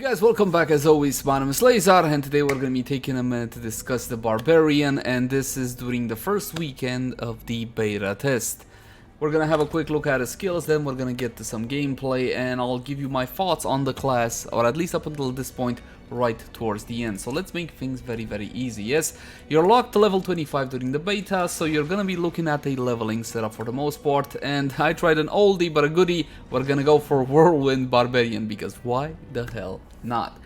Guys, welcome back as always. My name is Lazar, and today we're going to be taking a minute to discuss the Barbarian, and this is during the first weekend of the beta test. We're going to have a quick look at his skills, then we're going to get to some gameplay, and I'll give you my thoughts on the class, or at least up until this point, right towards the end. So let's make things very easy. Yes, you're locked to level 25 during the beta, so you're going to be looking at a leveling setup for the most part, and I tried an oldie but a goodie. We're going to go for Whirlwind Barbarian, because why the hell not?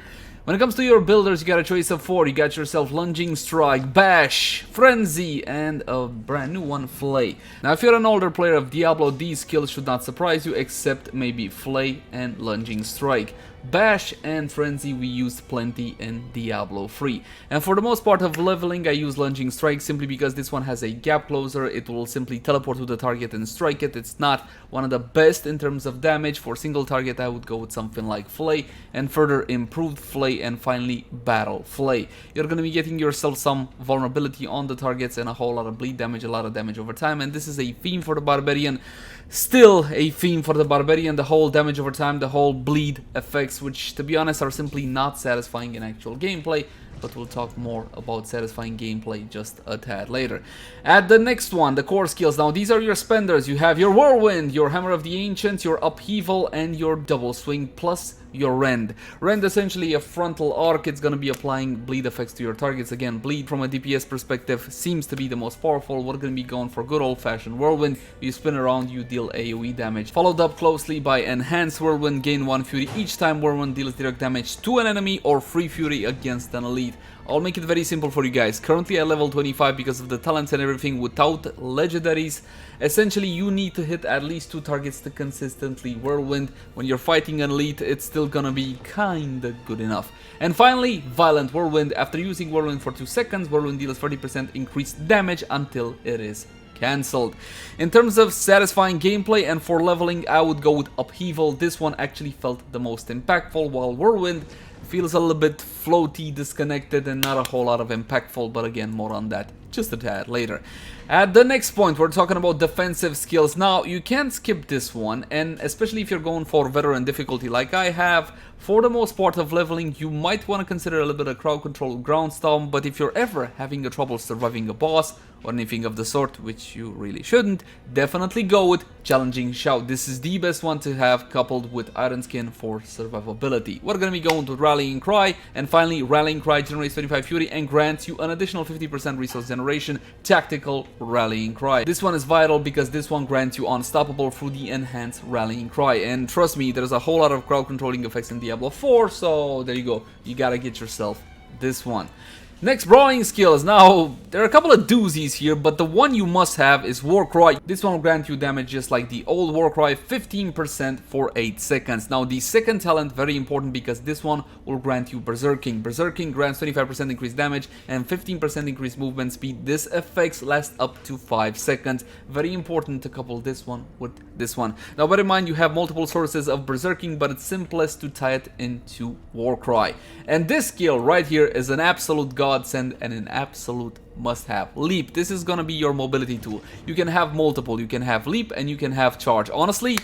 When it comes to your builders, you got a choice of 4. You got yourself Lunging Strike, Bash, Frenzy, and a brand new one, Flay. Now, if you're an older player of Diablo, these skills should not surprise you, except maybe Flay and Lunging Strike. Bash and Frenzy we used plenty in Diablo 3. And for the most part of leveling, I use Lunging Strike simply because this one has a gap closer. It will simply teleport to the target and strike it. It's not one of the best in terms of damage. For single target, I would go with something like Flay, and further improved Flay, and finally Battle Flay. You're going to be getting yourself some vulnerability on the targets and a whole lot of bleed damage, a lot of damage over time, and this is a theme for the Barbarian. Still a theme for the Barbarian, the whole damage over time, the whole bleed effects, which to be honest are simply not satisfying in actual gameplay, but we'll talk more about satisfying gameplay just a tad later. At the next one, the core skills. Now these are your spenders. You have your Whirlwind, your Hammer of the Ancients, your Upheaval, and your Double Swing, plus your Rend. Rend essentially a frontal arc. It's going to be applying bleed effects to your targets. Again, bleed from a DPS perspective seems to be the most powerful. We're going to be going for good old-fashioned Whirlwind. You spin around, you deal AoE damage. Followed up closely by Enhanced Whirlwind, gain 1 Fury each time Whirlwind deals direct damage to an enemy, or free Fury against an elite. I'll make it very simple for you guys. Currently at level 25 because of the talents and everything without legendaries. Essentially, you need to hit at least 2 targets to consistently Whirlwind. When you're fighting an elite, it's still gonna be kinda good enough. And finally, Violent Whirlwind. After using Whirlwind for 2 seconds, Whirlwind deals 30% increased damage until it is cancelled. In terms of satisfying gameplay and for leveling, I would go with Upheaval. This one actually felt the most impactful, while Whirlwind feels a little bit floaty, disconnected, and not a whole lot of impactful, but again, more on that just a tad later. At the next point, we're talking about defensive skills. Now, you can't skip this one, and especially if you're going for veteran difficulty like I have, for the most part of leveling, you might want to consider a little bit of crowd control, ground stomp, but if you're ever having a trouble surviving a boss or anything of the sort, which you really shouldn't, definitely go with Challenging Shout. This is the best one to have coupled with Iron Skin for survivability. We're going to be going with Rallying Cry, and finally, Rallying Cry generates 25 Fury and grants you an additional 50% resource generation, Tactical Rallying Cry. This one is vital because this one grants you Unstoppable through the Enhanced Rallying Cry, and trust me, there's a whole lot of crowd controlling effects in Diablo 4, so there you go. You gotta get yourself this one. Next, brawling skills. Now, there are a couple of doozies here, but the one you must have is Warcry. This one will grant you damage just like the old Warcry, 15% for 8 seconds. Now, the second talent, very important because this one will grant you Berserking. Berserking grants 25% increased damage and 15% increased movement speed. This effects last up to 5 seconds. Very important to couple this one with this one. Now, bear in mind, you have multiple sources of Berserking, but it's simplest to tie it into Warcry. And this skill right here is an absolute godsend and an absolute must-have. Leap. This is gonna be your mobility tool. You can have multiple. You can have Leap and you can have Charge. Honestly,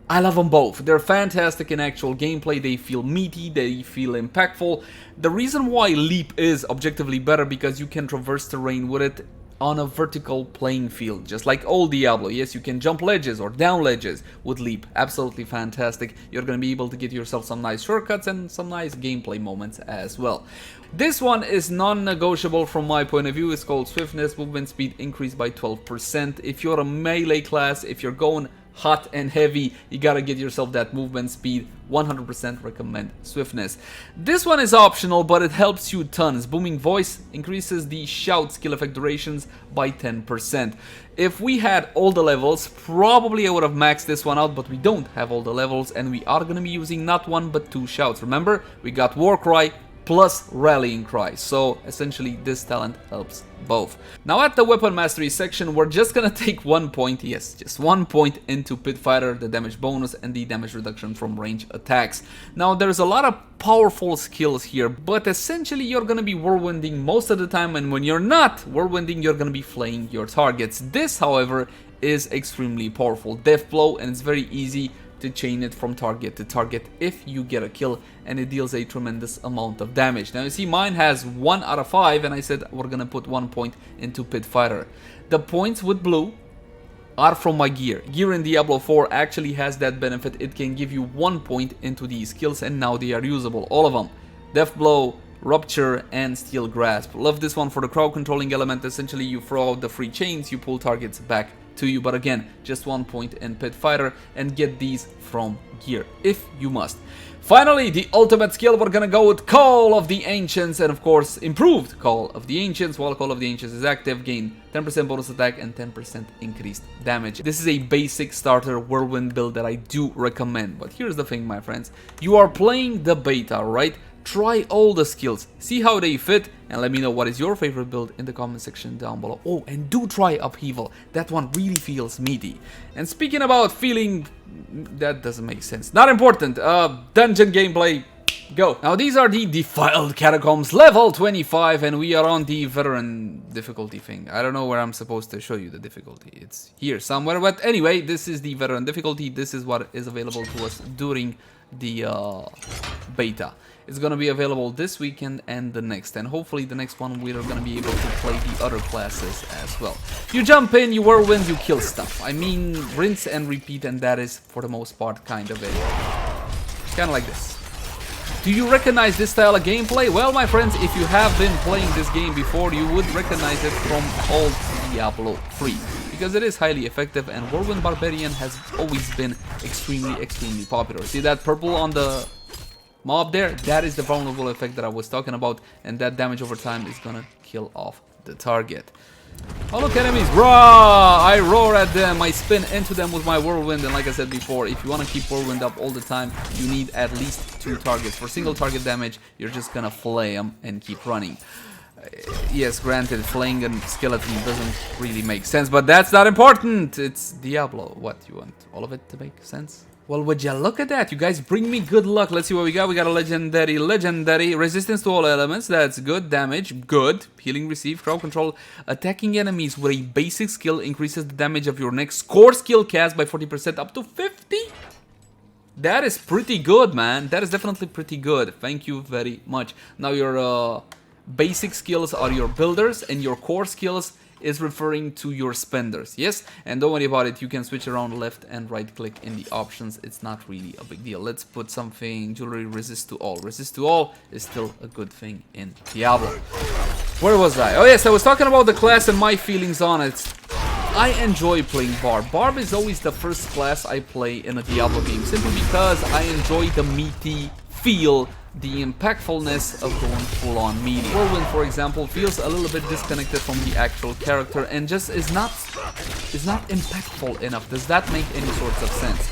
I love them both. They're fantastic in actual gameplay. They feel meaty. They feel impactful. The reason why Leap is objectively better because you can traverse terrain with it on a vertical playing field, just like old Diablo. Yes, you can jump ledges or down ledges with Leap. Absolutely fantastic. You're going to be able to get yourself some nice shortcuts and some nice gameplay moments as well. This one is non-negotiable from my point of view. It's called Swiftness. Movement speed increased by 12%. If you're a melee class, if you're going hot and heavy, you gotta get yourself that movement speed. 100% recommend Swiftness. This one is optional, but it helps you tons. Booming Voice increases the shout skill effect durations by 10%. If we had all the levels, probably I would have maxed this one out, but we don't have all the levels, and we are gonna be using not 1 but 2 shouts. Remember, we got Warcry plus Rallying Cry, so essentially this talent helps both. Now at the weapon mastery section, we're just gonna take 1 point, yes, just 1 point into Pit Fighter, the damage bonus and the damage reduction from range attacks. Now there's a lot of powerful skills here, but essentially you're gonna be whirlwinding most of the time, and when you're not whirlwinding, you're gonna be flaying your targets. This, however, is extremely powerful. Death Blow, and it's very easy to chain it from target to target if you get a kill, and it deals a tremendous amount of damage. Now you see mine has 1 out of 5, and I said we're gonna put 1 point into Pit Fighter. The points with blue are from my gear. Gear in Diablo 4 actually has that benefit. It can give you 1 point into these skills, and now they are usable, all of them. Death Blow, Rupture, and Steel Grasp. Love this one for the crowd controlling element. Essentially you throw out the free chains, you pull targets back to you, but again, just 1 point in Pit Fighter, and get these from gear if you must. Finally, the ultimate skill, we're gonna go with Call of the Ancients, and of course improved Call of the Ancients. While Call of the Ancients is active, gain 10% bonus attack and 10% increased damage. This is a basic starter Whirlwind build that I do recommend, but here's the thing, my friends. You are playing the beta, right? Try all the skills, see how they fit, and let me know what is your favorite build in the comment section down below. Oh, and do try Upheaval. That one really feels meaty. And speaking about feeling, that doesn't make sense. Not important. Dungeon gameplay, go. Now these are the Defiled Catacombs level 25, and we are on the veteran difficulty thing. I don't know where I'm supposed to show you the difficulty. It's here somewhere, but anyway, this is the veteran difficulty. This is what is available to us during the beta. It's gonna be available this weekend and the next, and hopefully the next one we're gonna be able to play the other classes as well. You jump in, you whirlwind, you kill stuff. I mean, rinse and repeat, and that is for the most part kind of it. Kind of like this. Do you recognize this style of gameplay? Well, my friends, if you have been playing this game before, you would recognize it from old Diablo 3. Because it is highly effective, and Whirlwind Barbarian has always been extremely popular. See that purple on the mob there? That is the vulnerable effect that I was talking about, and that damage over time is gonna kill off the target. Oh look, enemies! Raw! I roar at them, I spin into them with my Whirlwind, and like I said before, if you want to keep Whirlwind up all the time, you need at least 2 targets. For single target damage, you're just gonna flay them and keep running. Yes, granted, flaying a skeleton doesn't really make sense, but that's not important! It's Diablo. What, you want all of it to make sense? Well, would you look at that? You guys bring me good luck. Let's see what we got. We got a legendary. Resistance to all elements. That's good. Damage. Good. Healing received. Crowd control. Attacking enemies with a basic skill increases the damage of your next core skill cast by 40% up to 50. That is pretty good, man. That is definitely pretty good. Thank you very much. Now your basic skills are your builders, and your core skills is referring to your spenders. Yes, and don't worry about it, you can switch around left and right click in the options. It's not really a big deal. Let's put something. Jewelry resist to all. Resist to all is still a good thing in Diablo. Where was I? Oh yes, I was talking about the class and my feelings on it. I enjoy playing Barb. Barb is always the first class I play in a Diablo game, simply because I enjoy the meaty feel, the impactfulness of going full-on meaty. Whirlwind, for example, feels a little bit disconnected from the actual character and just is not impactful enough. Does that make any sorts of sense?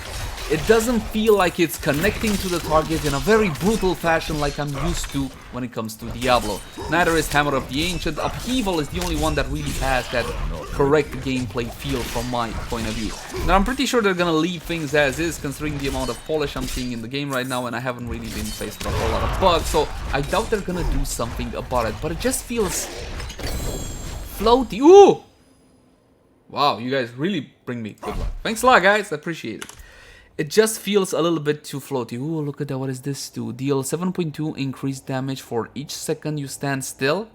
It doesn't feel like it's connecting to the target in a very brutal fashion like I'm used to when it comes to Diablo. Neither is Hammer of the Ancient. Upheaval is the only one that really has that correct gameplay feel from my point of view. Now I'm pretty sure they're gonna leave things as is, considering the amount of polish I'm seeing in the game right now, and I haven't really been faced with a whole lot of bugs, so I doubt they're gonna do something about it, but it just feels floaty. Ooh! Wow, you guys really bring me good luck. Thanks a lot, guys. I appreciate it. It just feels a little bit too floaty. Ooh, look at that. What is this do? Deal 7.2 increased damage for each second you stand still.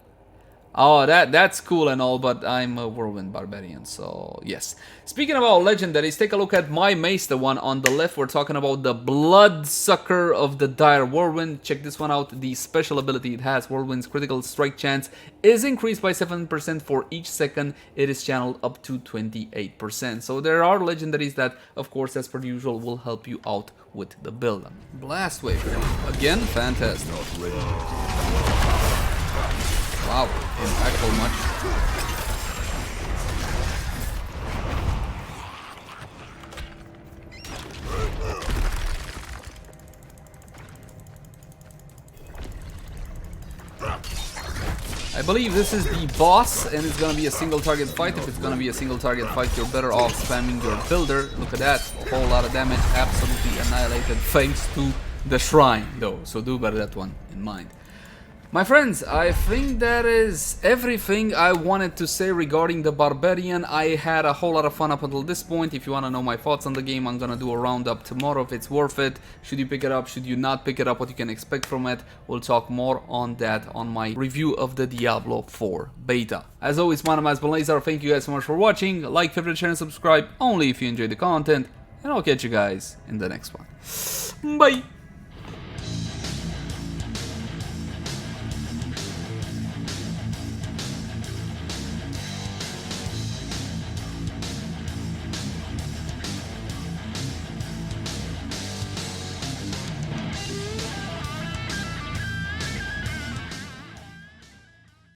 Oh, that's cool and all, but I'm a Whirlwind Barbarian, so yes. Speaking about legendaries, take a look at my mace, the one on the left. We're talking about the Bloodsucker of the Dire Whirlwind. Check this one out. The special ability it has, Whirlwind's critical strike chance, is increased by 7% for each second it is channeled up to 28%. So there are legendaries that, of course, as per usual, will help you out with the build. Blast Wave. Again, fantastic. Wow, impactful much. I believe this is the boss, and it's gonna be a single target fight. If it's gonna be a single target fight, you're better off spamming your builder. Look at that, a whole lot of damage, absolutely annihilated thanks to the shrine though, so do bear that one in mind. My friends, I think that is everything I wanted to say regarding the Barbarian. I had a whole lot of fun up until this point. If you want to know my thoughts on the game, I'm gonna do a roundup tomorrow if it's worth it. Should you pick it up? Should you not pick it up? What you can expect from it? We'll talk more on that on my review of the Diablo 4 beta. As always, my name has been Lazar. Thank you guys so much for watching. Like, favorite, share, and subscribe only if you enjoy the content. And I'll catch you guys in the next one. Bye!